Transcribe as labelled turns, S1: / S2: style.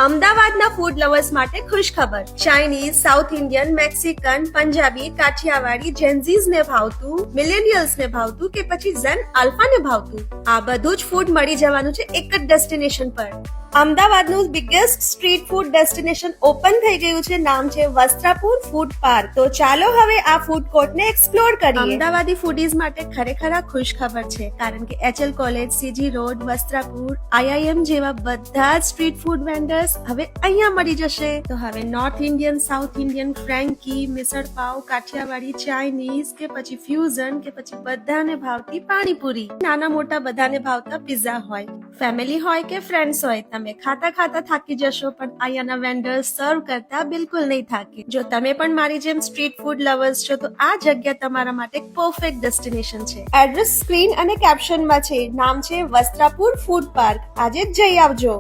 S1: અમદાવાદના food lovers માટે ખુશ ખબર. Chinese, south Indian, Mexican, Punjabi, Kathiyawadi, Gen Zs ને ભાવતું, મિલેનિયલ્સ ને ભાવતું કે પછી ઝેન આલ્ફા ને ભાવતું, આ બધું જ ફૂડ મળી જવાનું છે એક જ ડેસ્ટિનેશન પર. અમદાવાદનું biggest street food destination open થઈ ગયું છે. નામ છે વસ્ત્રાપુર ફૂડ પાર્ક. તો ચાલો હવે આ ફૂડ કોર્ટને એક્સપ્લોર કરીએ. અમદાવાદી ફૂડીઝ માટે ખરેખર આ ખુશ ખબર છે, કારણ કે HL college, CG road, Vastrapur, IIM જેવા બધા જ સ્ટ્રીટ ફૂડ વેન્ડર્સ હવે અહીંયા મળી જશે. તો હવે north Indian, south Indian, frankie, misal pav, Kathiyawadi, Chinese કે પછી ફ્યુઝન કે પછી બધાને ભાવતી પાણીપુરી, નાના મોટા બધાને ભાવતા પિઝા હોય, ફેમિલી હોય કે ફ્રેન્ડ્સ હોય, તમે ખાતા ખાતા થાકી જશો પણ અહીંયાના વેન્ડર્સ સર્વ કરતા બિલકુલ નહીં થાકે. જો તમે પણ મારી જેમ સ્ટ્રીટ ફૂડ લવર્સ છો તો આ જગ્યા તમારા માટે પરફેક્ટ ડેસ્ટિનેશન છે. એડ્રેસ સ્ક્રીન અને કેપ્શનમાં છે. નામ છે વસ્ત્રાપુર ફૂડ પાર્ક. આજે જ જઈ આવજો.